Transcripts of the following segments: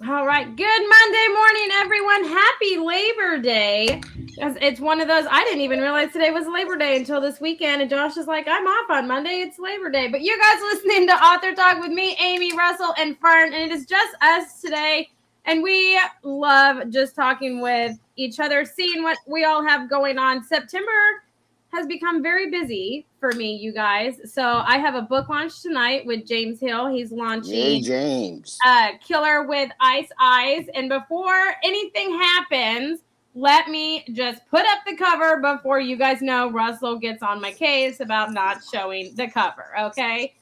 All right. Good Monday morning, everyone. Happy Labor Day. It's one of those, I didn't even realize today was Labor Day until this weekend. And Josh is like, I'm off on Monday. It's Labor Day. But you guys listening to Author Talk with me, Amy, Russell, and Fern. And it is just us today. And we love just talking with each other, seeing what we all have going on. September has become very busy for me, you guys. So I have a book launch tonight with James Hill. He's Yay, launching James. Killer with Ice Eyes. And before anything happens, let me just put up the cover before you guys know Russell gets on my case about not showing the cover, okay?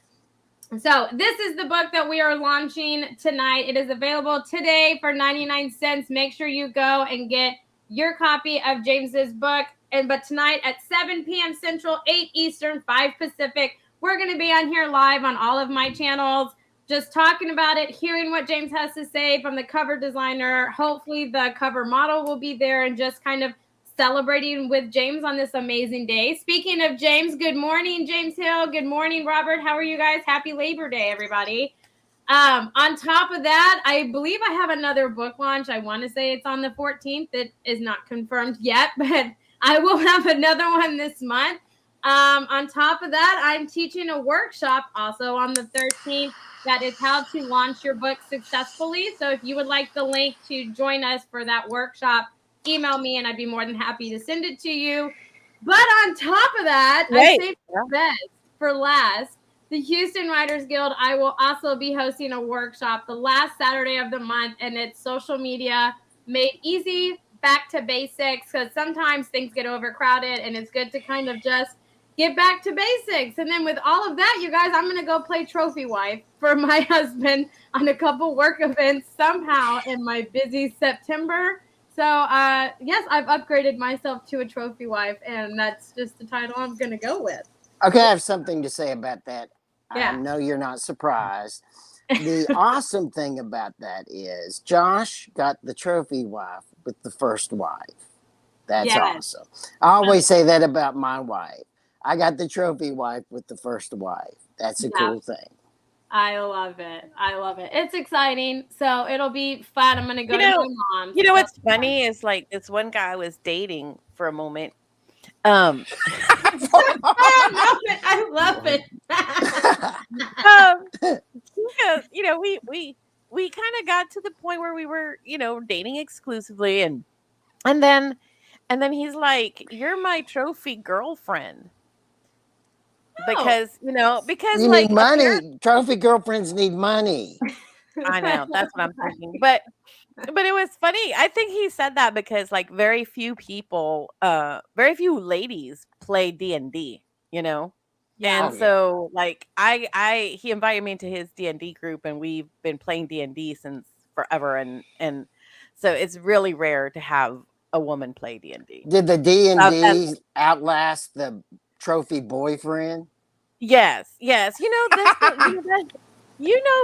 So this is the book that we are launching tonight. It is available today for 99 cents. Make sure you go and get your copy of James's book. But tonight at 7 p.m. Central, 8 Eastern, 5 Pacific, we're going to be on here live on all of my channels, just talking about it, hearing what James has to say from the cover designer. Hopefully the cover model will be there, and just kind of celebrating with James on this amazing day. Speaking of James, good morning, James Hill. Good morning, Robert. How are you guys? Happy Labor Day, everybody. On top of that, I believe I have another book launch. I want to say it's on the 14th. It is not confirmed yet, but I will have another one this month. On top of that, I'm teaching a workshop also on the 13th that is how to launch your book successfully. So if you would like the link to join us for that workshop, email me and I'd be more than happy to send it to you. But on top of that, I Right. saved the best for last. The Houston Writers Guild, I will also be hosting a workshop the last Saturday of the month, and it's social media made easy, back to basics, because sometimes things get overcrowded and it's good to kind of just get back to basics. And then with all of that, you guys, I'm going to go play trophy wife for my husband on a couple work events somehow in my busy September. So, yes, I've upgraded myself to a trophy wife, and that's just the title I'm going to go with. Okay, I have something to say about that. I Yeah. know you're not surprised. The awesome thing about that is Josh got the trophy wife with the first wife. That's Yes. awesome. I always say that about my wife. I got the trophy wife with the first wife. That's a Yeah. cool thing. I love it. I love it. It's exciting. So it'll be fun. I'm going to go You to know, my mom's. you know So what's funny is like this one guy I was dating for a moment. Um, I love it. um, because we kind of got to the point where we were, dating exclusively, and then he's like, "You're my trophy girlfriend." Oh. Because You need like apparently, money. Trophy girlfriends need money. I know that's what I'm thinking, but it was funny. I think he said that because like very few ladies play D&D, you know? Yeah. And Oh yeah. so like I he invited me into his D&D group, and we've been playing D&D since forever, and so it's really rare to have a woman play D&D. Did the D and And D outlast the trophy boyfriend? yes, yes. You know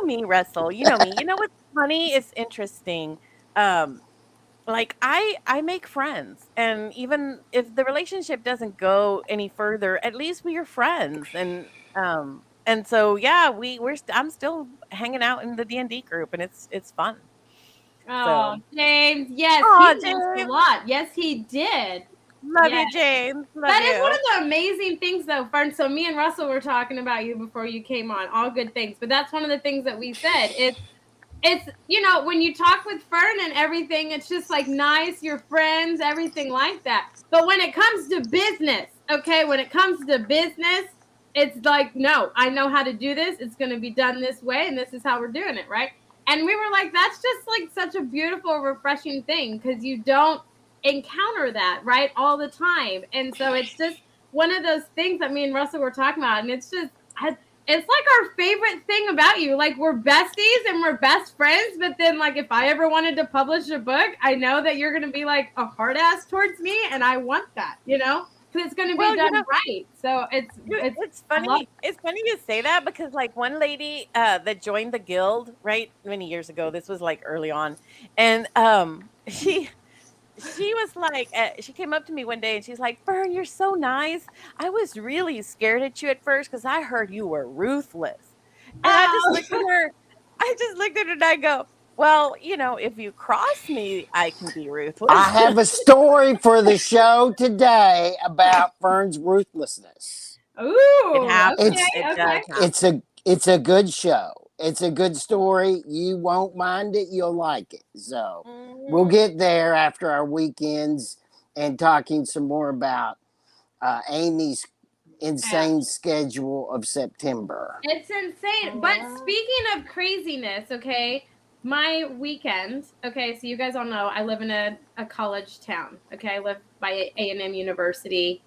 me, Russell. You know me. You know what's funny? It's interesting. Um like I make friends, and even if the relationship doesn't go any further, at least we are friends. And so yeah, I'm still hanging out in the D&D group, and it's fun. Oh, So, James. Yes, he oh, meant a James, lot. Yes, he did. love Yes. you, James, love That is one you. of the amazing things, though, Fern. So me and Russell were talking about you before you came on. All good things, but that's one of the things that we said. It's when you talk with Fern and everything, it's just like nice, you're friends, everything like that. But when it comes to business, okay, when it comes to business, it's like, no, I know how to do this. It's going to be done this way, and this is how we're doing it, right? And we were like, that's just like such a beautiful, refreshing thing, because you don't encounter that, right, all the time. And so it's just one of those things that me and Russell were talking about, and it's just, it's like our favorite thing about you. Like, we're besties and we're best friends, but then like if I ever wanted to publish a book, I know that you're gonna be like a hard ass towards me, and I want that, because it's gonna be Well, done right. So it's it's I love funny. It's funny you say that because like one lady that joined the guild right many years ago. This was like early on, and she was like, she came up to me one day and she's like, "Fern, you're so nice. I was really scared at you at first because I heard you were ruthless." And I just it. looked at her. I just looked at her and I go, Well, if you cross me, I can be ruthless. I have a story for the show today about Fern's ruthlessness. It Ooh, happens. okay, It okay. does happen. It's a good show. It's a good story. You won't mind it. You'll like it. So we'll Mhm. get there after our weekends and talking some more about Amy's insane schedule of September. It's insane. But speaking of craziness, okay, my weekend, okay, so you guys all know I live in a college town. Okay, I live by A&M University.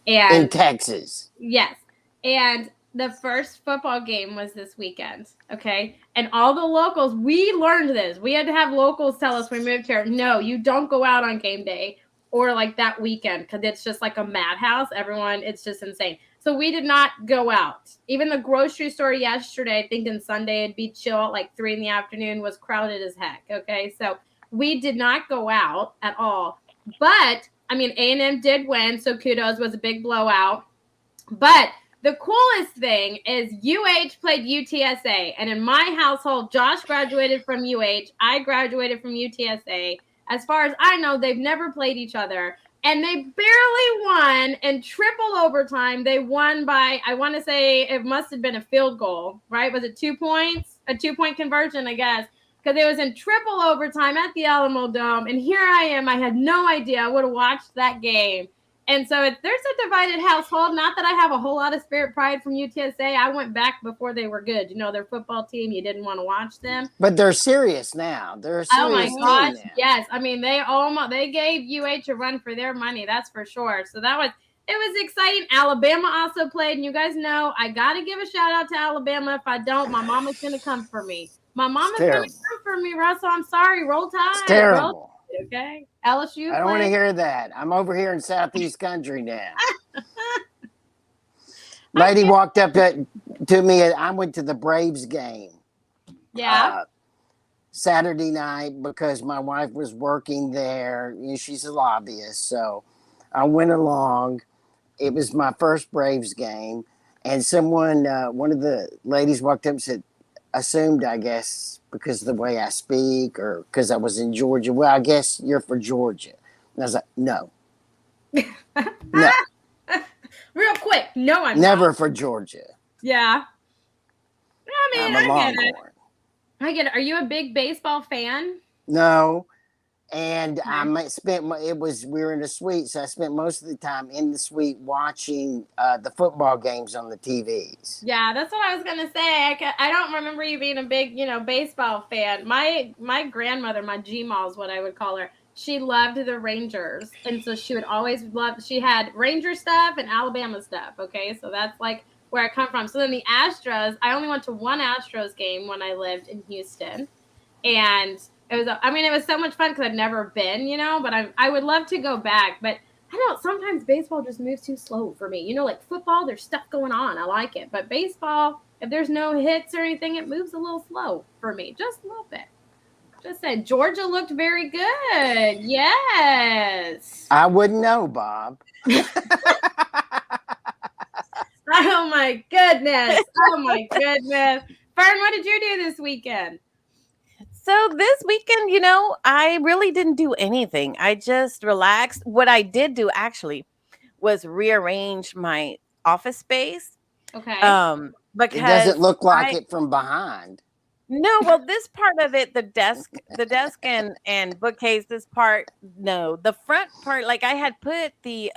In And Texas. yes. And the first football game was this weekend. Okay. And all the locals, we learned this. We had to have locals tell us when we moved here, no, you don't go out on game day or like that weekend because it's just like a madhouse. Everyone, it's just insane. So we did not go out. Even the grocery store yesterday, thinking Sunday it'd be chill at like 3 p.m, was crowded as heck. Okay. So we did not go out at all. But I mean, A&M did win, so kudos, was a big blowout. But the coolest thing is UH played UTSA, and in my household, Josh graduated from UH, I graduated from UTSA. As far as I know, they've never played each other, and they barely won in triple overtime. They won by, I want to say it must have been a field goal, right? Was it 2 points? A 2-point conversion, I guess, because it was in triple overtime at the Alamo Dome. And here I am. I had no idea. I would have watched that game. And so there's a divided household. Not that I have a whole lot of spirit pride from UTSA. I went back before they were good. You know, their football team, you didn't want to watch them. But they're serious now. They're a Oh my serious gosh, team now. yes. I mean, they gave UH a run for their money. That's for sure. So it was exciting. Alabama also played, and you guys know I got to give a shout out to Alabama. If I don't, my mama's going to come for me. My mama's going to come for me, Russell. I'm sorry. Roll Tide. It's terrible. Okay. LSU. I don't want to hear that. I'm over here in Southeast Country now. Lady walked up to me. I went to the Braves game. Yeah. Saturday night because my wife was working there. You know, she's a lobbyist, so I went along. It was my first Braves game, and someone, one of the ladies, walked up and said, assumed, I guess, because of the way I speak or because I was in Georgia. Well, I guess you're for Georgia. And I was like, no. No. Real quick. No, I'm never not. For Georgia. Yeah. I mean, I'm a I get it. Longhorn. I get it. Are you a big baseball fan? No. And we were in a suite, so I spent most of the time in the suite watching the football games on the TVs. Yeah, that's what I was gonna say. I don't remember you being a big, baseball fan. My grandmother, my G-Ma is what I would call her. She loved the Rangers, and so she would always love. She had Ranger stuff and Alabama stuff. Okay, so that's like where I come from. So then the Astros. I only went to one Astros game when I lived in Houston, and it was so much fun because I've never been, but I would love to go back. But I don't, sometimes baseball just moves too slow for me. Like football, there's stuff going on. I like it. But baseball, if there's no hits or anything, it moves a little slow for me. Just a little bit. Just said Georgia looked very good. Yes. I wouldn't know, Bob. Oh, my goodness. Oh, my goodness. Fern, what did you do this weekend? So this weekend, I really didn't do anything. I just relaxed. What I did do actually was rearrange my office space. Okay. Because it doesn't look like it from behind. No, well, this part of it, the desk and bookcase, this part, no. The front part, like I had put the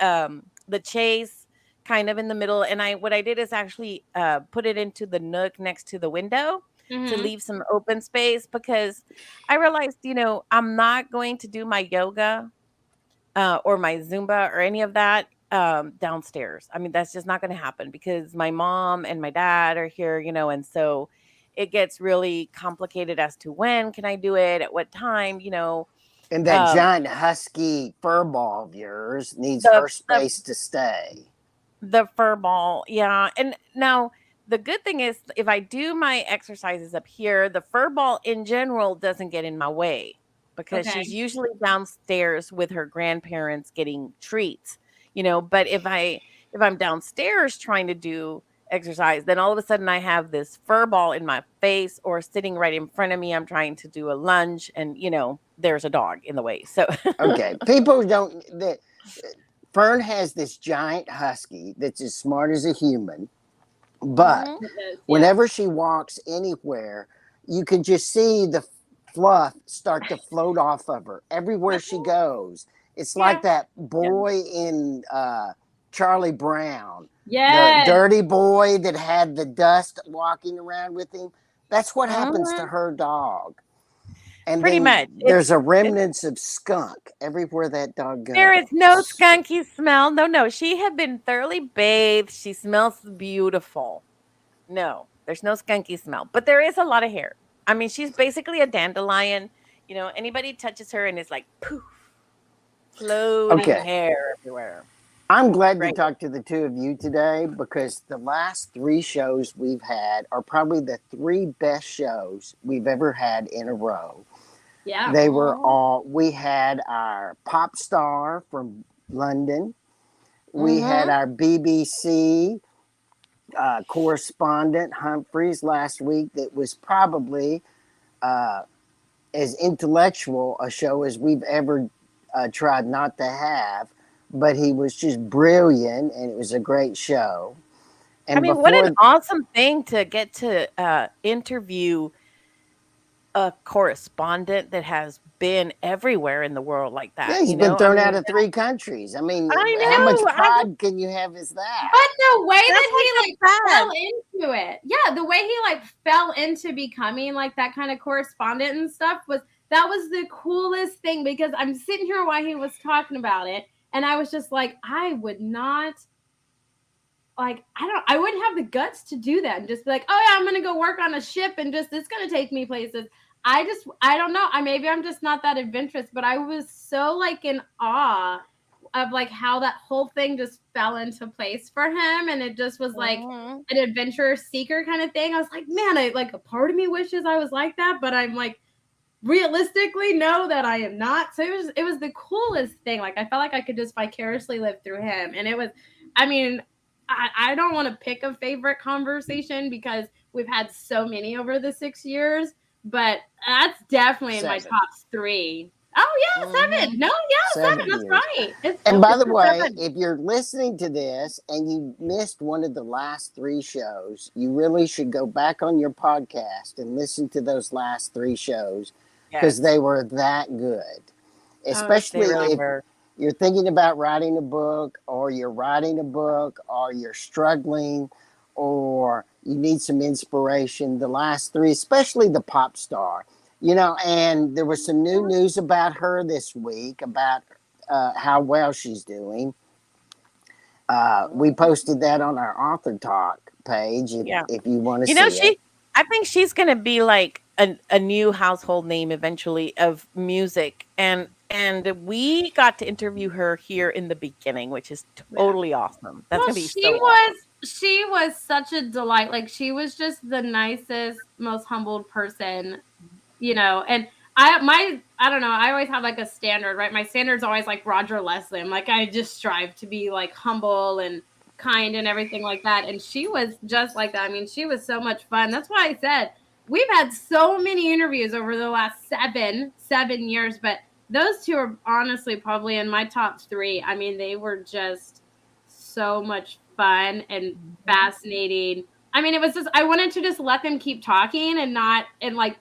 chase kind of in the middle, and what I did is actually put it into the nook next to the window. To leave some open space because I realized, I'm not going to do my yoga or my Zumba or any of that downstairs. I mean, that's just not going to happen because my mom and my dad are here, and so it gets really complicated as to when can I do it, at what time, And that giant husky fur ball of yours needs her space to stay. The fur ball, yeah. And now, the good thing is if I do my exercises up here, the fur ball in general doesn't get in my way because she's usually downstairs with her grandparents getting treats, but if I'm downstairs trying to do exercise. Then all of a sudden I have this fur ball in my face or sitting right in front of me. I'm trying to do a lunge and, there's a dog in the way. So Okay, people don't. Fern has this giant husky that's as smart as a human, but Mhm. whenever she walks anywhere, you can just see the fluff start to float off of her everywhere she goes. It's like that boy in Charlie Brown, the Yes. dirty boy that had the dust walking around with him. That's what happens to Mhm. her dog. And Pretty then much. there's a remnants of skunk everywhere that dog goes. There is no skunky smell. No. She had been thoroughly bathed. She smells beautiful. No, there's no skunky smell, but there is a lot of hair. I mean, she's basically a dandelion. Anybody touches her and it's like poof, floating Okay. hair everywhere. I'm glad to Great. talk to the two of you today because the last 3 shows we've had are probably the 3 best shows we've ever had in a row. Yeah. They were we had our pop star from London. We had our BBC correspondent Humphreys last week that was probably as intellectual a show as we've ever tried not to have, but he was just brilliant and it was a great show. And I mean, what an awesome thing to get to interview a correspondent that has been everywhere in the world like that. Yeah, he's been thrown out of 3 countries. I mean, how much pride can you have as that? But the way that he fell into it, yeah, the way he fell into becoming that kind of correspondent and stuff was the coolest thing because I'm sitting here while he was talking about it, and I was just like, I would not. I wouldn't have the guts to do that and just be like, oh yeah, I'm gonna go work on a ship and it's gonna take me places. I don't know. Maybe I'm just not that adventurous, but I was so in awe of how that whole thing just fell into place for him, and it just was an adventure seeker kind of thing. I was like, man, a part of me wishes I was like that, but I'm realistically know that I am not. So it was the coolest thing. I felt like I could just vicariously live through him, and it was. I don't want to pick a favorite conversation because we've had so many over the 6 years, but that's definitely in my top 3. Oh yeah, 7. No, yeah, 7. That's right. And by the way, if you're listening to this and you missed one of the last 3 shows, you really should go back on your podcast and listen to those last 3 shows because they were that good. Especially if you're thinking about writing a book or you're writing a book or you're struggling or you need some inspiration. The last 3, especially the pop star, and there was some new news about her this week about how well she's doing. We posted that on our Author Talk page if you want to see it. I think she's going to be like a new household name eventually of music. And we got to interview her here in the beginning, which is totally awesome. That's going to be awesome. She was such a delight. She was just the nicest, most humbled person, and I don't know. I always have a standard, right? My standard's always Roger Leslie. I just strive to be humble and kind and everything like that. And she was just like that. She was so much fun. That's why I said we've had so many interviews over the last 7 years, but those 2 are honestly probably in my top 3. They were just so much fun and fascinating. It was just, I wanted to just let them keep talking and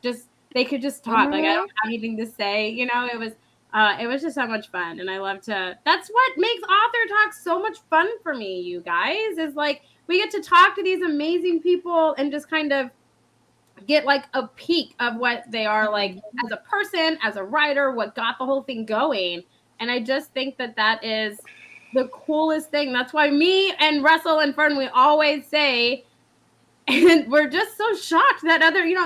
just, they could just talk. I don't have anything to say, it was just so much fun. And I love that's what makes Author Talk so much fun for me, you guys, is we get to talk to these amazing people and just kind of get a peek of what they are as a person, as a writer, what got the whole thing going. And I just think that is the coolest thing. That's why me and Russell and Fern, we always say, and we're just so shocked that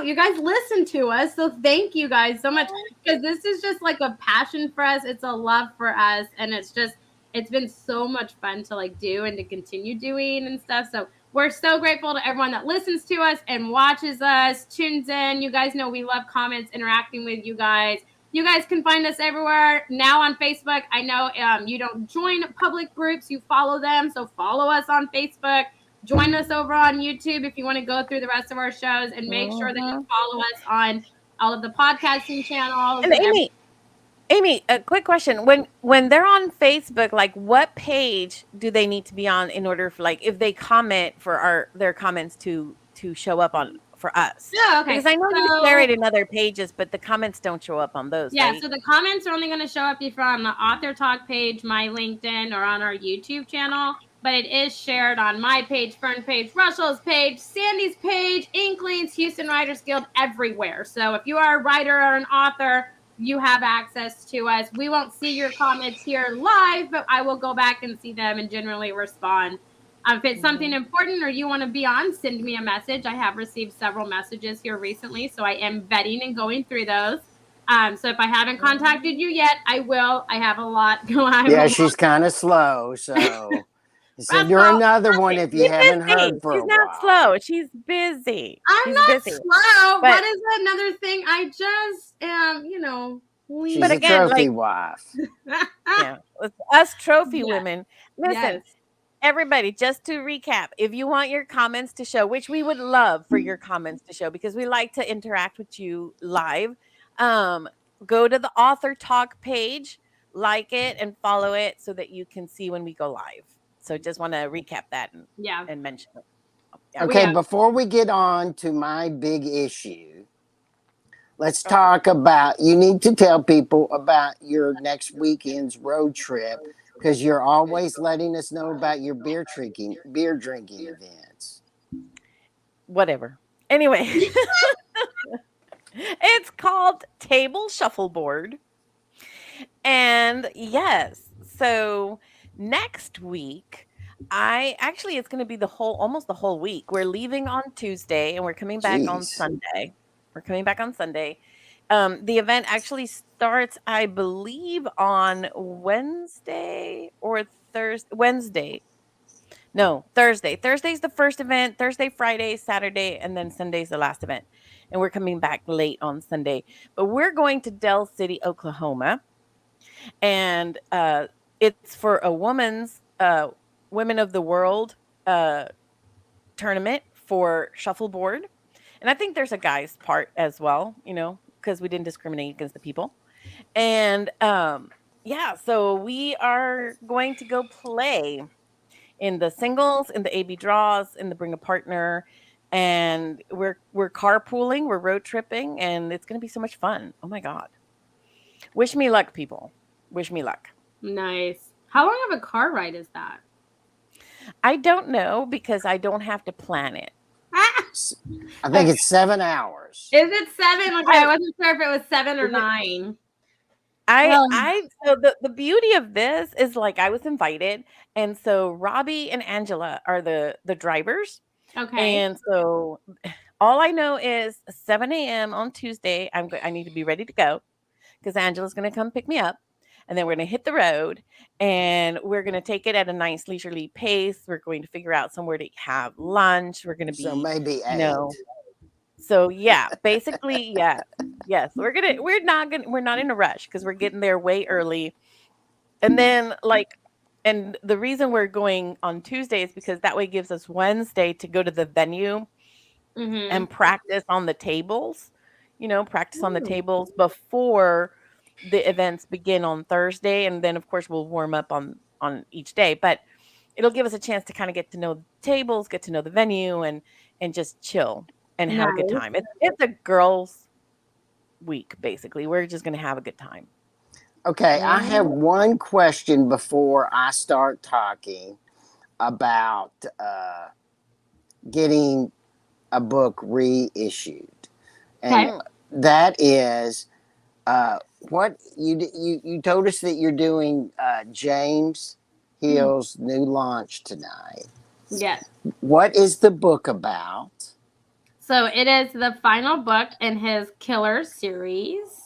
you guys listen to us. So thank you guys so much, because this is just a passion for us. It's a love for us. And it's been so much fun to do and to continue doing and stuff. So we're so grateful to everyone that listens to us and watches us, tunes in. You guys know we love comments, interacting with you guys. You guys can find us everywhere now on Facebook. I know you don't join public groups, you follow them. So follow us on Facebook. Join us over on YouTube if you want to go through the rest of our shows, and make sure that you Mhm. follow us on all of the podcasting channels. And Amy, a quick question. When they're on Facebook, like what page do they need to be on in order for, like, if they comment for their comments to show up on for us? Oh, okay. Because I know you share So it in other pages, but the comments don't show up on those, yeah, right? so the comments are only going to show up if you're on the Author Talk page, my LinkedIn, or on our YouTube channel. But it is shared on my page, Fern page, Russell's page, Sandy's page, Inklings, Houston Writers Guild, everywhere. So if you are a writer or an author, you have access to us. We won't see your comments here live, but I will go back and see them and generally respond. If it's something Mhm. important or you want to be on, send me a message. I have received several messages here recently, so I am vetting and going through those. So if I haven't contacted you yet, I will. I have a lot going on. Yeah, she's kind of slow, so send her Russell, another one if you She's haven't busy. heard for She's a not while. slow. She's busy. I'm She's not busy. slow. But What is another thing? I just am, She's a again, trophy like, wife. yeah, with us trophy Yes, women. Listen, yes. everybody, just to recap, if you want your comments to show, which we would love for your comments to show because we like to interact with you live, um, go to the Author Talk page, like it, and follow it so that you can see when we go live. So just want to recap that Yeah. and mention it. Yeah. Okay, We before we get on to my big issue, let's Uh-oh. talk about, you need to tell people about your next weekend's road trip because you're always letting us know about your beer drinking events. Whatever. Anyway, it's called Table Shuffleboard. And yes, so next week, it's going to be almost the whole week. We're leaving on Tuesday and we're coming back on Jeez. Sunday. We're coming back on Sunday. The event actually starts, I believe, on Wednesday or Thursday. Wednesday. No, Thursday. Thursday's the first event. Thursday, Friday, Saturday, and then Sunday's the last event. And we're coming back late on Sunday. But we're going to Del City, Oklahoma, and it's for a women of the world uh, tournament for shuffleboard, and I think there's a guy's part as well, because we didn't discriminate against the people. And yeah, so we are going to go play in the singles, in the AB draws, in the bring a partner, and we're carpooling, we're road tripping, and it's going to be so much fun. Oh my god, wish me luck, people. Wish me luck. nice. How long of a car ride is that? I don't know because I don't have to plan it. I think it's 7 hours. Is it 7? Okay, I I wasn't sure if it was 7 or is it 9. I Um, I so the beauty of this is, like, I was invited, and so Robbie and Angela are the drivers, okay. and so all I know is 7 a.m. on Tuesday. I need to be ready to go because Angela's gonna come pick me up, and then we're gonna hit the road, and we're gonna take it at a nice leisurely pace. We're going to figure out somewhere to have lunch. We're gonna So be, maybe you 8. know, so yeah, basically, yeah, yes, we're not in a rush because we're getting there way early, and then and the reason we're going on Tuesday is because that way gives us Wednesday to go to the venue Mm-hmm. and practice on the tables, practice on the Ooh, tables before the events begin on Thursday, and then of course we'll warm up on each day, but it'll give us a chance to kind of get to know the tables, get to know the venue, and just chill and have a good nice. time. It's a girls' week basically. We're just gonna have a good time. Okay, I have Mm, one question before I start talking about getting a book reissued, and okay. Mm. that is what you told us that you're doing James Hill's new launch tonight. Yes. What is the book about? So it is the final book in his Killer series,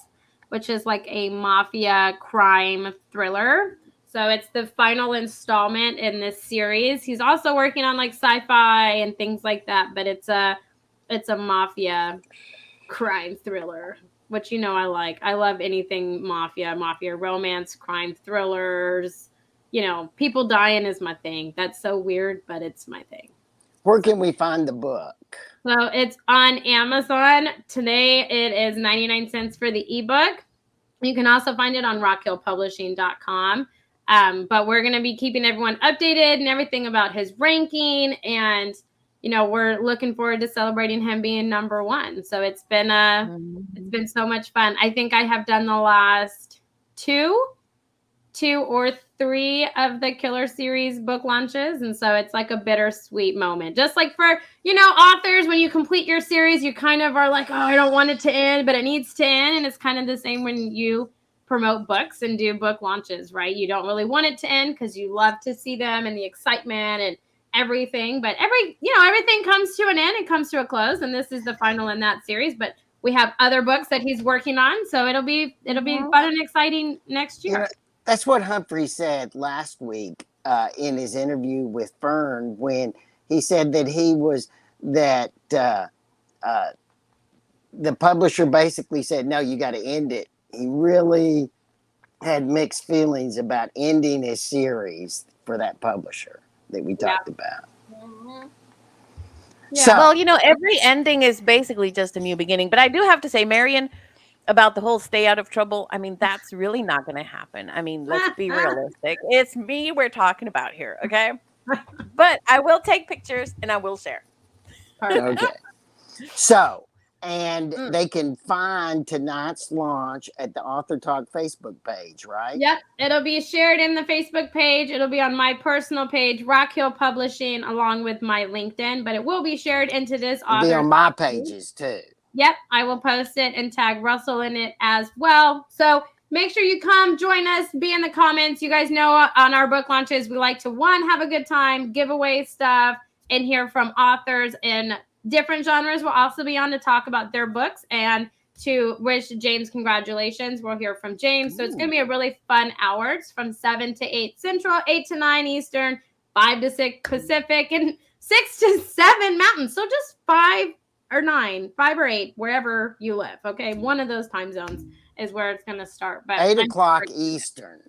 which is like a mafia crime thriller. So it's the final installment in this series. He's also working on like sci-fi and things like that, but it's a mafia crime thriller, which I like. I love anything mafia romance, crime thrillers. People dying is my thing. That's so weird, but it's my thing. Where can we find the book? So it's on Amazon. Today it is 99 cents for the ebook. You can also find it on rockhillpublishing.com. But we're going to be keeping everyone updated and everything about his ranking. And, we're looking forward to celebrating him being number one. So it's been so much fun. I think I have done the last two or three of the Killer Series book launches. And so it's like a bittersweet moment. Just like for, authors, when you complete your series, you kind of are like, oh, I don't want it to end, but it needs to end. And it's kind of the same when you promote books and do book launches, right? You don't really want it to end because you love to see them and the excitement and everything. But everything comes to an end. It comes to a close. And this is the final in that series. But we have other books that he's working on. So it'll be fun and exciting next year. That's what Humphrey said last week in his interview with Fern, when he said that the publisher basically said, no, you got to end it. He really had mixed feelings about ending his series for that publisher that we talked about. Mm-hmm. Yeah. So, Well, every ending is basically just a new beginning. But I do have to say, Marion, about the whole stay out of trouble, I mean, that's really not going to happen. I mean, let's be realistic. It's me we're talking about here, okay? But I will take pictures and I will share. okay. So, and they can find tonight's launch at the Author Talk Facebook page, right? Yep. It'll be shared in the Facebook page. It'll be on my personal page, Rock Hill Publishing, along with my LinkedIn, but it will be shared into this It'll be on my pages too. Yep, I will post it and tag Russell in it as well. So make sure you come join us, be in the comments. You guys know on our book launches, we like to, have a good time, give away stuff, and hear from authors in different genres. We'll also be on to talk about their books and to wish James congratulations. We'll hear from James. So it's going to be a really fun hour. It's from 7 to 8 Central, 8 to 9 Eastern, 5 to 6 Pacific, and 6 to 7 Mountain. So just 5 or 9, 5 or 8, wherever you live. Okay. One of those time zones is where it's going to start. But 8 o'clock Eastern.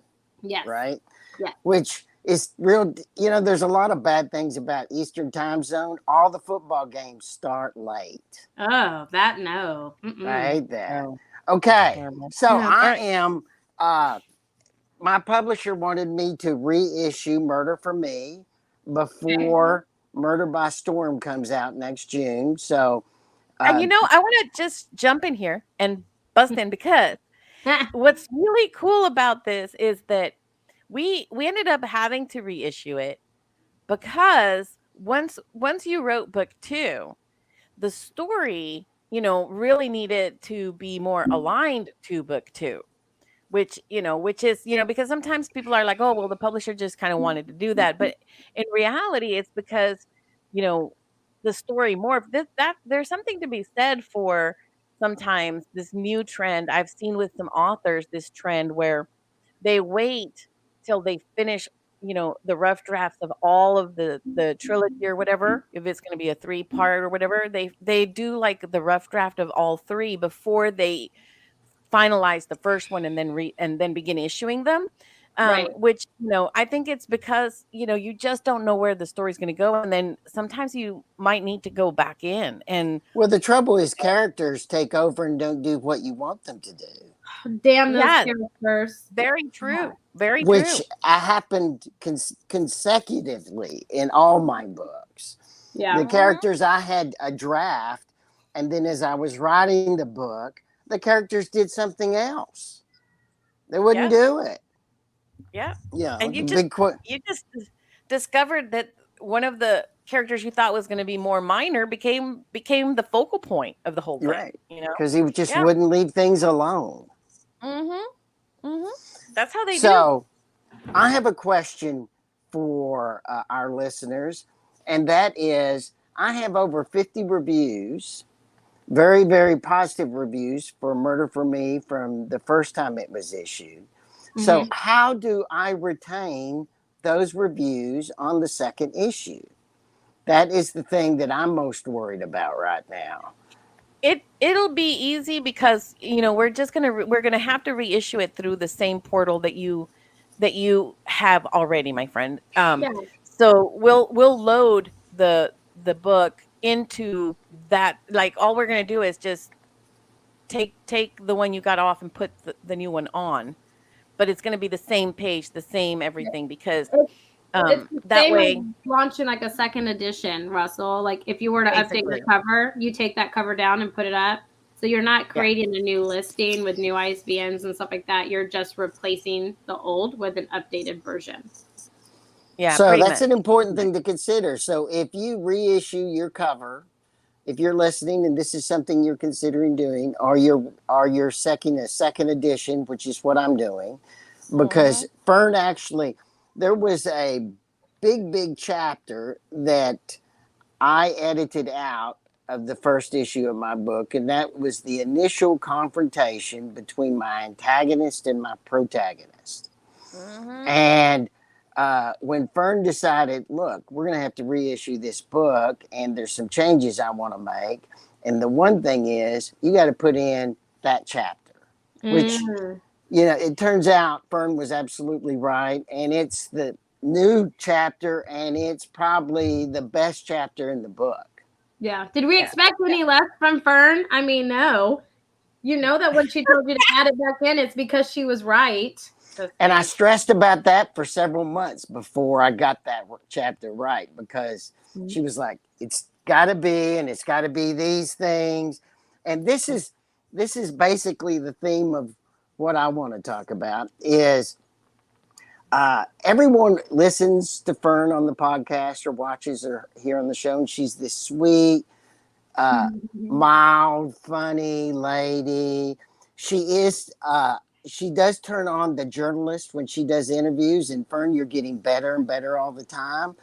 Yes. Right? Yeah. Which is real. There's a lot of bad things about Eastern time zone. All the football games start late. Oh, that no. I hate that. Okay. So I am, my publisher wanted me to reissue Murder for Me before Murder by Storm comes out next June. So, and I want to just jump in here and bust in, because what's really cool about this is that we ended up having to reissue it because once you wrote book 2, the story, really needed to be more aligned to book 2. Which is, because sometimes people are like, oh, well, the publisher just kind of wanted to do that. But in reality, it's because, the story there's something to be said for sometimes this new trend. I've seen with some authors this trend where they wait till they finish, the rough drafts of all of the trilogy or whatever, if it's going to be a 3-part or whatever, they do like the rough draft of all 3 before they finalize the first one and then begin issuing them. Right. Which, I think it's because, you just don't know where the story's going to go. And then sometimes you might need to go back in. And well, the trouble is characters take over and don't do what you want them to do. Damn those characters. Very true. Very Which true. happened consecutively in all my books. Yeah. The characters, I had a draft, and then as I was writing the book, the characters did something else. They wouldn't do it. Yeah. Yeah. And you just discovered that one of the characters you thought was going to be more minor became the focal point of the whole thing. Right. Because he just wouldn't leave things alone. Mm-hmm. Mm-hmm. That's how they do. So I have a question for our listeners, and that is, I have over 50 reviews, very, very positive reviews for Murder for Me from the first time it was issued. Mm-hmm. So how do I retain those reviews on the second issue? That is the thing that I'm most worried about right now. It'll be easy because we're gonna have to reissue it through the same portal that you have already, my friend. So we'll load the the book into that. Like all we're going to do is just take the one you got off and put the new one on, but it's going to be the same page, the same everything, because It's the that same way, as launching like a second edition, Russell. Like if you were to update basically, your cover, you take that cover down and put it up. So you're not yeah, creating a new listing with new ISBNs and stuff like that. You're just replacing the old with an updated version. yeah, So pretty that's much. an important thing to consider. So if you reissue your cover, if you're listening and this is something you're considering doing, or you're second a second edition, which is what I'm doing, Mm-hmm. because Fern actually, there was a big chapter that I edited out of the first issue of my book, and that was the initial confrontation between my antagonist and my protagonist. Mm-hmm. And when Fern decided, look, we're going to have to reissue this book, and there's some changes I want to make. And the one thing is, you got to put in that chapter, which, Mm. it turns out Fern was absolutely right. And it's the new chapter, and it's probably the best chapter in the book. Yeah. Did we Yeah. expect any less from Fern? I mean, no. You know that when she told you to add it back in, it's because she was right. And I stressed about that for several months before I got that chapter right, because she was like, it's got to be, and it's got to be these things. And this is basically the theme of what I want to talk about is everyone listens to Fern on the podcast or watches her here on the show, and she's this sweet, mild, funny lady. She does turn on the journalist when she does interviews, and Fern, you're getting better and better all the time.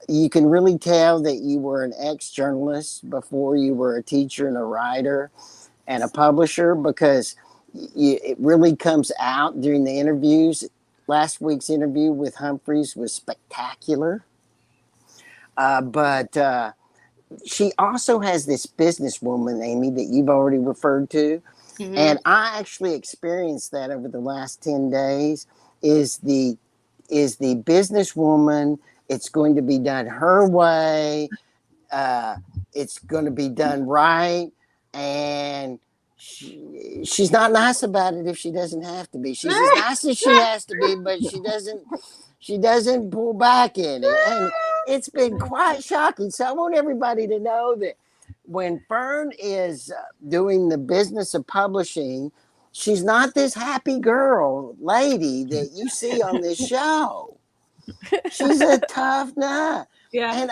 You can really tell that you were an ex-journalist before you were a teacher and a writer and a publisher, because it really comes out during the interviews. Last week's interview with Humphreys was spectacular. But she also has this businesswoman, Amy, that you've already referred to. Mm-hmm. And I actually experienced that over the last 10 days. Is the businesswoman, it's going to be done her way. It's going to be done right. And she's not nice about it if she doesn't have to be. She's as nice as she has to be, but she doesn't pull back in it. And it's been quite shocking. So I want everybody to know that when Fern is doing the business of publishing, she's not this happy girl lady that you see on this show. She's a tough nut. Yeah. And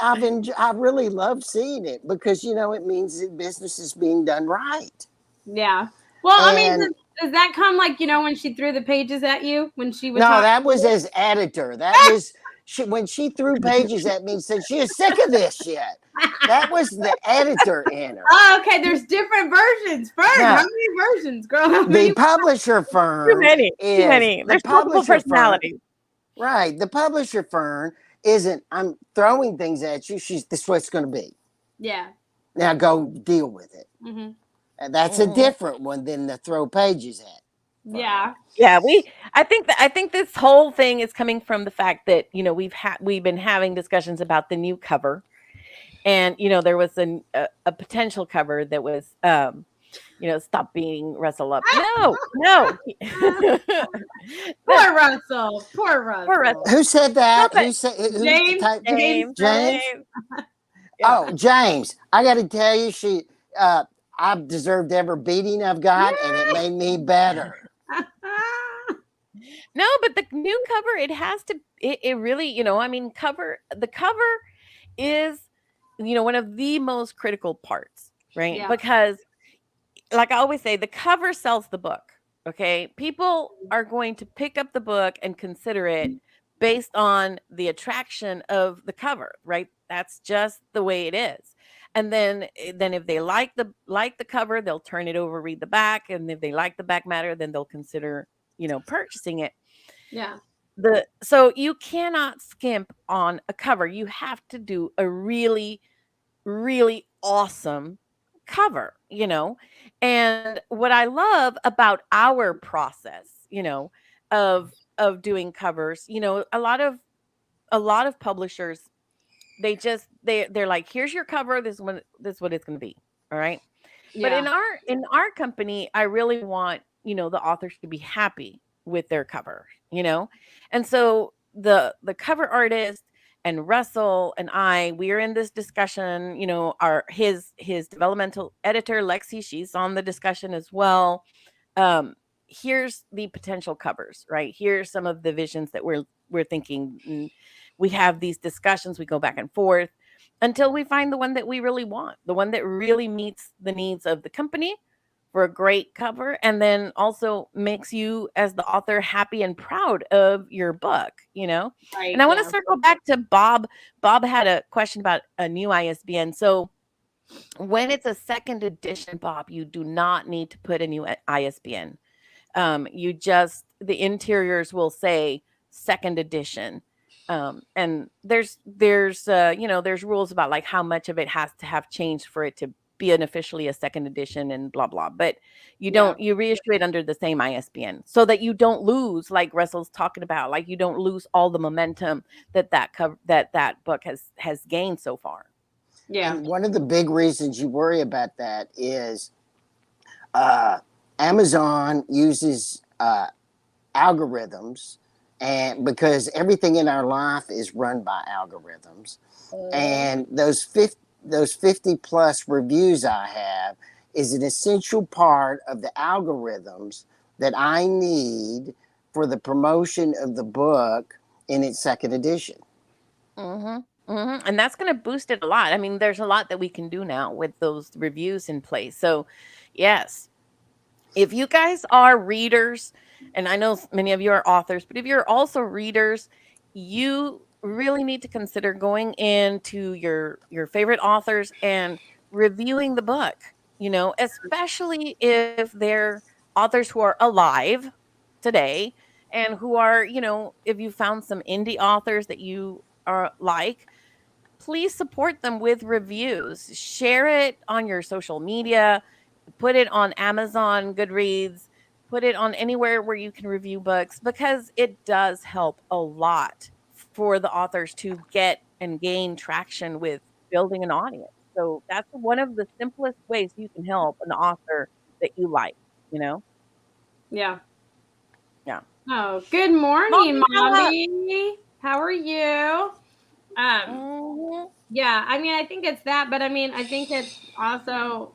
I really love seeing it, because it means that business is being done right. Yeah. Well, I mean, does that come like, when she threw the pages at you when she was No, that was as editor. That was when she threw pages at me and said she is sick of this shit. That was the editor in her. Oh, okay. There's different versions. Fern, how many versions, girl? The publisher Fern. Too many. There's multiple personalities. Right. The publisher Fern isn't, I'm throwing things at you. This is what it's going to be. Yeah. Now go deal with it. Mm-hmm. And that's a different one than the throw pages at. Yeah. Yeah, I think this whole thing is coming from the fact that, we've been having discussions about the new cover. And, there was a potential cover that was, stop beating Russell up. No. Poor Russell. Poor Russell. Who said that? James. Oh, James. I got to tell you, I've deserved every beating I've got, and it made me better. No, but the new cover, it has to, it really, the cover is, one of the most critical parts, right? Yeah. Because like I always say, the cover sells the book. Okay. People are going to pick up the book and consider it based on the attraction of the cover, right? That's just the way it is. And then if they like the cover, they'll turn it over, read the back. And if they like the back matter, then they'll consider, purchasing it. Yeah. So you cannot skimp on a cover. You have to do a really, really awesome cover, And what I love about our process, of doing covers, a lot of publishers they're like, here's your cover. This is what it's going to be. All right. But Yeah. in our company, I really want, the authors to be happy with their cover, And so the cover artist and Russell and we are in this discussion, our his developmental editor, Lexi, she's on the discussion as well. Here's the potential covers, right? Here's some of the visions that we're thinking. We have these discussions, we go back and forth until we find the one that we really want, the one that really meets the needs of the company for a great cover, and then also makes you as the author happy and proud of your book, Right. And I want to Yeah. circle back to Bob. Bob had a question about a new ISBN. So when it's a second edition, Bob, you do not need to put a new ISBN. The interiors will say second edition. And there's there's rules about like how much of it has to have changed for it to be officially a second edition and blah blah. But you reissue it under the same ISBN so that you don't lose, like Russell's talking about, like you don't lose all the momentum that book has gained so far. Yeah. And one of the big reasons you worry about that is Amazon uses algorithms, and because everything in our life is run by algorithms, and those 50 plus reviews I have is an essential part of the algorithms that I need for the promotion of the book in its second edition. And that's going to boost it a lot. I mean, there's a lot that we can do now with those reviews in place. So, yes, if you guys are readers, and I know many of you are authors, but if you're also readers, you really need to consider going into your favorite authors and reviewing the book, especially if they're authors who are alive today and who are, if you found some indie authors that you are like, please support them with reviews. Share it on your social media, put it on Amazon, Goodreads, put it on anywhere where you can review books, because it does help a lot for the authors to get and gain traction with building an audience. So that's one of the simplest ways you can help an author that you like, Yeah. Yeah. Oh, good morning, Mommy. Mommy. How are you? Yeah, I mean, I think it's that, but I mean, I think it's also,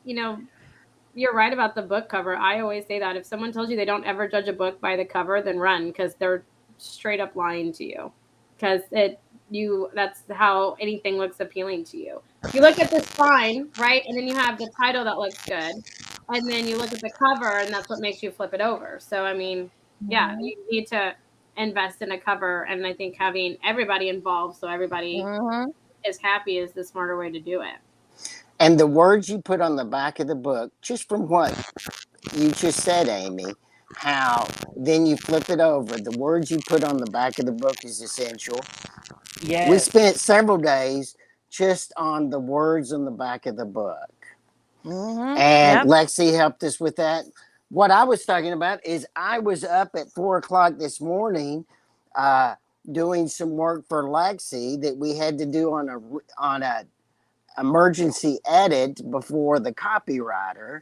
you're right about the book cover. I always say that if someone tells you they don't ever judge a book by the cover, then run, because they're straight up lying to you. Because that's how anything looks appealing to you. You look at the spine, right, and then you have the title that looks good, and then you look at the cover, and that's what makes you flip it over. So I mean, yeah, you need to invest in a cover, and I think having everybody involved so everybody is happy is the smarter way to do it. And the words you put on the back of the book, just from what you just said, Amy, how then you flip it over. The words you put on the back of the book is essential. Yes. We spent several days just on the words on the back of the book. And Lexi helped us with that. What I was talking about is I was up at 4 o'clock this morning doing some work for Lexi that we had to do on a emergency edit before the copywriter,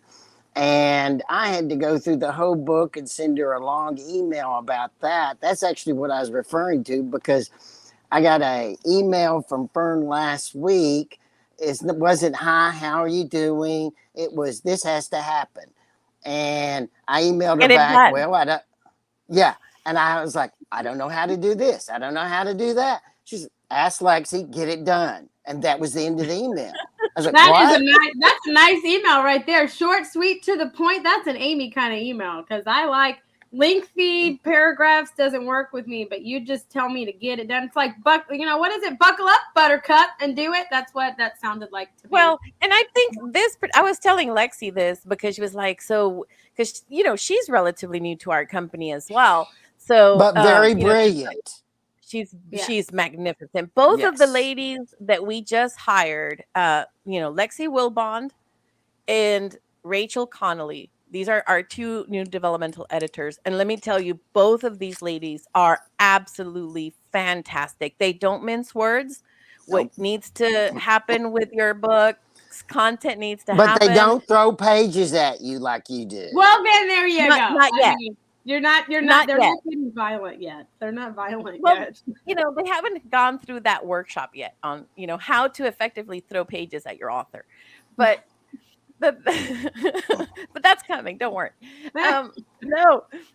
and I had to go through the whole book and send her a long email about that. That's actually what I was referring to, because I got an email from Fern last week. It wasn't "Hi, how are you doing?" It was, "This has to happen," and I emailed her back. Well, I don't. Yeah, and I was like, "I don't know how to do this. I don't know how to do that." She's, "Ask Lexi, get it done." And that was the end of the email. I was like, that's a nice email right there. Short, sweet, to the point. That's an Amy kind of email, because I like lengthy paragraphs. Doesn't work with me, but you just tell me to get it done. It's like, what is it? Buckle up, buttercup, and do it. That's what that sounded like to me. Well, and I think I was telling Lexi this because she was like, because she's relatively new to our company as well. So, but very brilliant. She's magnificent. Both of the ladies that we just hired, Lexi Wilbond and Rachel Connolly. These are our two new developmental editors. And let me tell you, both of these ladies are absolutely fantastic. They don't mince words what needs to happen with your books. Content needs to But they happen. don't throw pages at you like you do. Well, then there you go. Not yet. mean, they're not Not not yet. getting violent yet. They're not violent Well, yet. they haven't gone through that workshop yet on, how to effectively throw pages at your author. But but that's coming. Don't worry. No,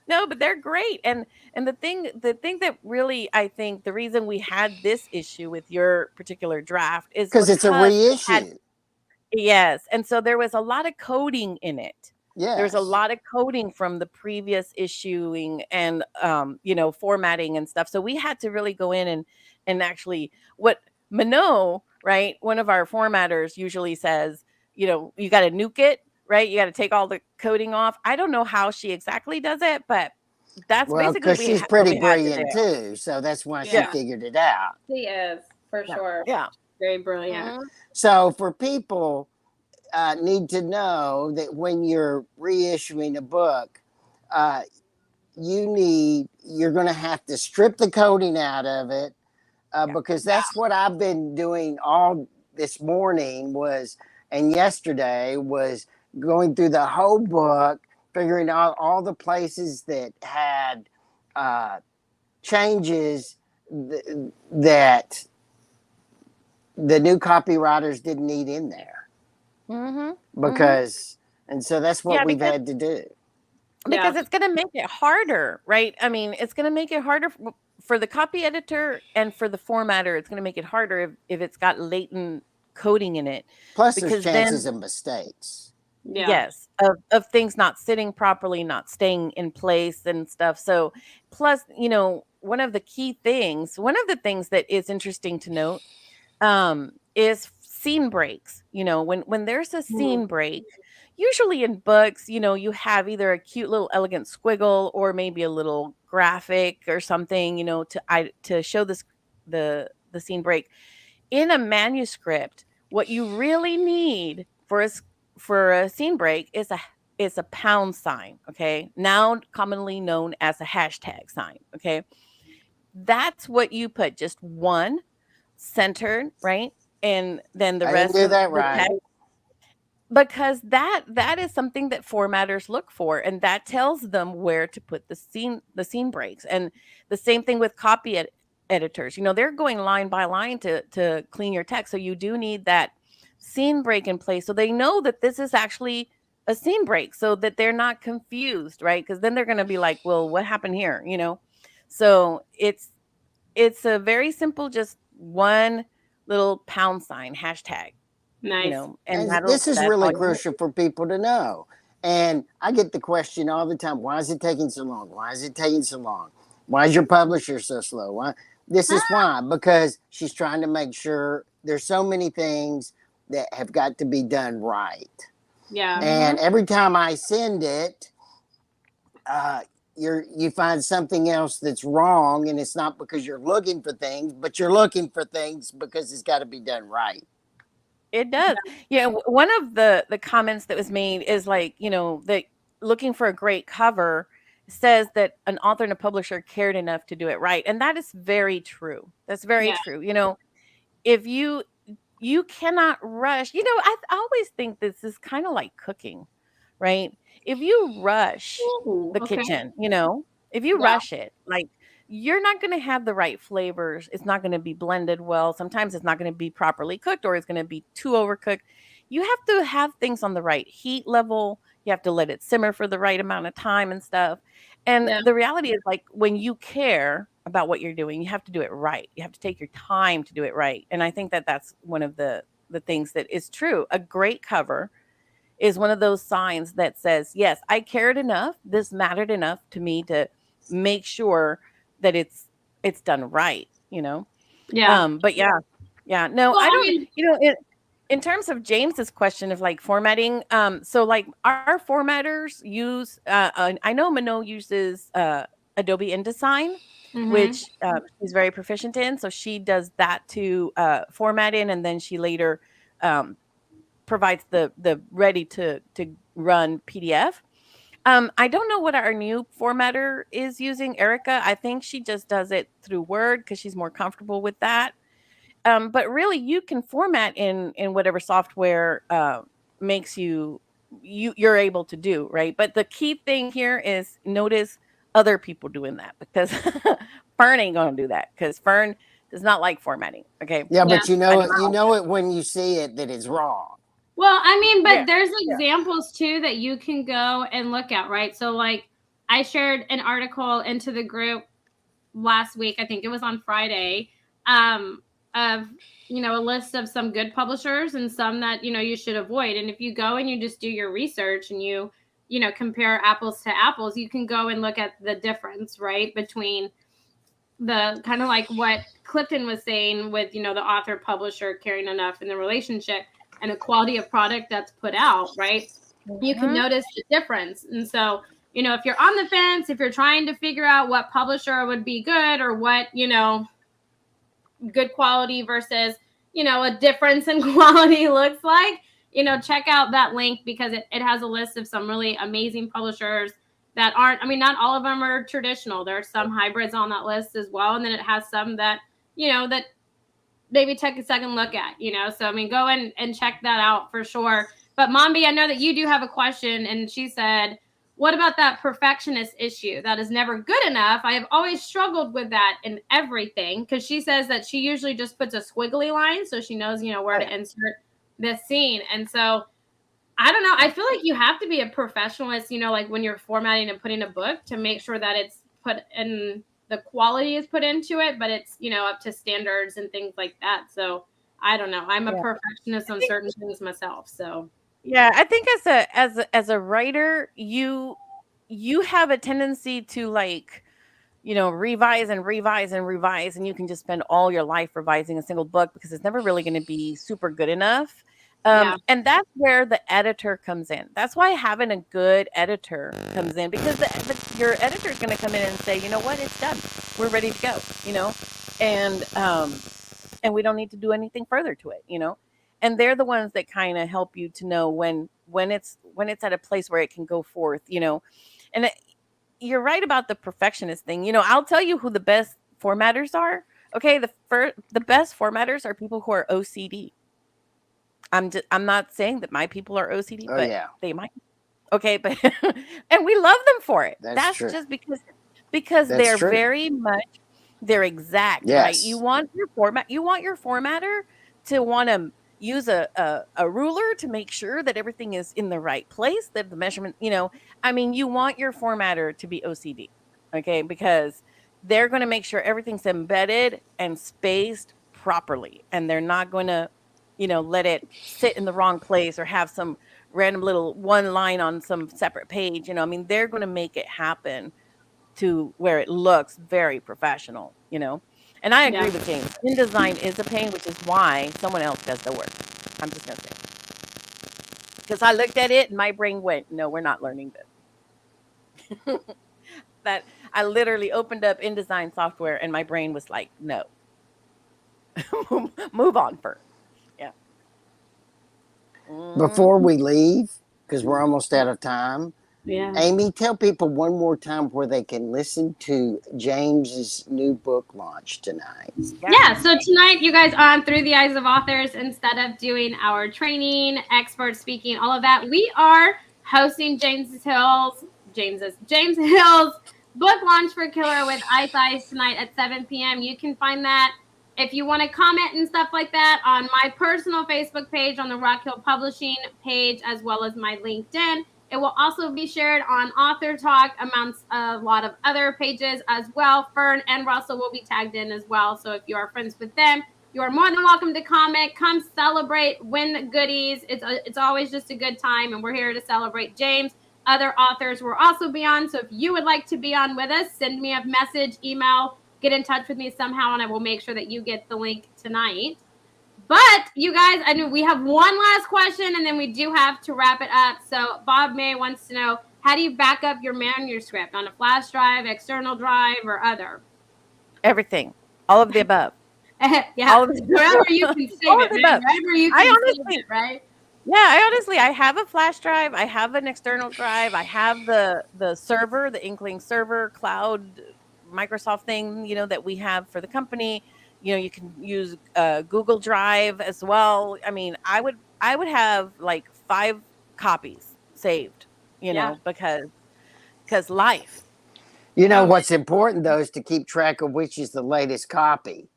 but they're great. And the thing that really, I think the reason we had this issue with your particular draft is Because it's a reissue. Yes. And so there was a lot of coding in it. Yes. There's a lot of coding from the previous issuing and formatting and stuff. So we had to really go in and actually, what Minot, right, one of our formatters usually says, you got to nuke it, right? You got to take all the coding off. I don't know how she exactly does it, but that's basically because she's pretty brilliant too. So that's why she figured it out. She is, for sure. Yeah. Very brilliant. Mhm. So for people need to know that when you're reissuing a book, you're going to have to strip the coding out of it because that's what I've been doing all this morning and yesterday was going through the whole book, figuring out all the places that had changes that the new copywriters didn't need in there. Mm-hmm. Because, and so that's what we've had to do. Because it's going to make it harder, right? I mean, it's going to make it harder for the copy editor and for the formatter. It's going to make it harder if it's got latent coding in it. Plus, there's chances of mistakes. Yeah. Yes, of things not sitting properly, not staying in place and stuff. So, plus, one of the things that is interesting to note is scene breaks. When there's a scene break, usually in books, you have either a cute little elegant squiggle or maybe a little graphic or something, to show the scene break. In a manuscript, what you really need for a scene break is a pound sign, okay? Now commonly known as a hashtag sign, okay? That's what you put, just one centered, right? And then the rest of the text. Because that is something that formatters look for, and that tells them where to put the scene breaks. And the same thing with copy editors. They're going line by line to clean your text. So you do need that scene break in place so they know that this is actually a scene break, so that they're not confused, right? Because then they're going to be like, well, what happened here? So it's a very simple, just one little pound sign hashtag. Nice. And this is really crucial for people to know. And I get the question all the time, why is it taking so long? Why is it taking so long? Why is your publisher so slow? Why? This is why, because she's trying to make sure there's so many things that have got to be done right. Yeah. And every time I send it, you find something else that's wrong, and it's not because you're looking for things, but you're looking for things because it's got to be done right. It does. Yeah. One of the comments that was made is like, that looking for a great cover says that an author and a publisher cared enough to do it right. And that is very true. That's very true. If you cannot rush, I always think this is kind of like cooking, right? If you rush the kitchen, if you rush it, like, you're not going to have the right flavors. It's not going to be blended well. Sometimes it's not going to be properly cooked, or it's going to be too overcooked. You have to have things on the right heat level. You have to let it simmer for the right amount of time and stuff. And the reality is, like, when you care about what you're doing, you have to do it right. You have to take your time to do it right. And I think that that's one of the things that is true. A great cover is one of those signs that says, yes, I cared enough. This mattered enough to me to make sure that it's done right, Yeah. But no, well, I don't, in terms of James's question of like formatting, so like our formatters use, I know Minot uses Adobe InDesign, which she's very proficient in. So she does that to format in, and then she later provides the ready to run PDF. I don't know what our new formatter is using, Erica. I think she just does it through Word because she's more comfortable with that. But really, you can format in whatever software makes you're able to do, right? But the key thing here is notice other people doing that, because Fern ain't gonna do that, because Fern does not like formatting. Okay. Yeah, Yeah. but you I know do it. not You like know it when you see it that it's wrong. Well, I mean, Yeah. but there's examples too that you can go and look at, right? So, like, I shared an article into the group last week. I think it was on Friday, of a list of some good publishers and some that you should avoid. And if you go and you just do your research and you compare apples to apples, you can go and look at the difference, right, between the kind of like what Clifton was saying with the author publisher caring enough in the relationship and the quality of product that's put out, right? You can Mhm. notice the difference. And so, if you're on the fence, if you're trying to figure out what publisher would be good or what, good quality versus, a difference in quality looks like, check out that link, because it has a list of some really amazing publishers that aren't, I mean, not all of them are traditional. There are some hybrids on that list as well. And then it has some that, that maybe take a second look at, so I mean, go and check that out for sure. But Mombi, I know that you do have a question, and she said, what about that perfectionist issue that is never good enough? I have always struggled with that in everything, because she says that she usually just puts a squiggly line so she knows where to insert this scene. And so I don't know, I feel like you have to be a professionalist, like when you're formatting and putting a book, to make sure that it's put in, the quality is put into it, but it's up to standards and things like that. So I don't know, I'm a Yeah. perfectionist on certain things myself. So Yeah, I think as a writer, you have a tendency to, like, revise and revise and revise, and you can just spend all your life revising a single book because it's never really going to be super good enough. yeah, And that's where the editor comes in. That's why having a good editor comes in, because your editor is going to come in and say, you know what, it's done. We're ready to go. And and we don't need to do anything further to it. And they're the ones that kind of help you to know when it's at a place where it can go forth. And you're right about the perfectionist thing. I'll tell you who the best formatters are. Okay, the best formatters are people who are OCD. I'm not saying that my people are OCD, Oh but yeah, they might. Okay, but and we love them for it. that's That's true. just because That's they're true. very much, they're exact, right? You Yes, want your formatter to want to use a ruler to make sure that everything is in the right place, that the measurement. I mean, you want your formatter to be OCD, okay? Because they're going to make sure everything's embedded and spaced properly, and they're not going to let it sit in the wrong place or have some random little one line on some separate page. I mean, they're going to make it happen to where it looks very professional. And I yeah. agree with James. InDesign is a pain, which is why someone else does the work. I'm just going to say, because I looked at it and my brain went, no, we're not learning this. That I literally opened up InDesign software and my brain was like, no, move on first. Yeah. before Mhm. we leave, because we're almost out of time, Yeah. Amy, tell people one more time where they can listen to James's new book launch tonight. Yeah. Yeah, so tonight, you guys, on Through the Eyes of Authors, instead of doing our training, expert speaking, all of that, we are hosting James Hill's book launch for Killer with Ice Ice tonight at 7 p.m. You can find that, if you want to comment and stuff like that, on my personal Facebook page, on the Rock Hill Publishing page, as well as my LinkedIn. It will also be shared on Author Talk amongst a lot of other pages as well. Fern and Russell will be tagged in as well. So if you are friends with them, you are more than welcome to comment. Come celebrate, win goodies. It's always just a good time, and we're here to celebrate James. Other authors will also be on. So if you would like to be on with us, send me a message, email, get in touch with me somehow, and I will make sure that you get the link tonight. But you guys, I know we have one last question, and then we do have to wrap it up. So Bob May wants to know, how do you back up your manuscript, on a flash drive, external drive, or other? Everything. All of the above. Yeah, All of the wherever you can save all of it, the man. above. Wherever you I can save honestly it, right? I have a flash drive, I have an external drive, I have the server, the Inkling server cloud Microsoft thing, that we have for the company. You can use Google Drive as well. I mean, I would have like 5 copies saved, Yeah. because life. You know No. what's important though is to keep track of which is the latest copy,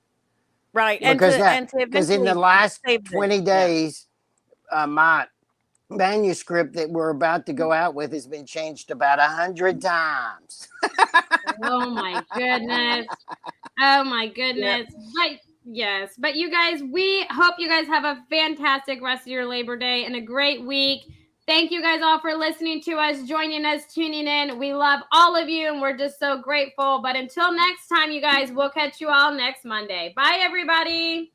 Right. because because in the Eventually last save the 20 yeah. days, my manuscript that we're about to go out with has been changed about 100 times. Oh my goodness. Oh my Yep. goodness. But yes, but you guys, we hope you guys have a fantastic rest of your Labor Day and a great week. Thank you guys all for listening to us, joining us, tuning in. We love all of you and we're just so grateful. But until next time, you guys, we'll catch you all next Monday. Bye, everybody.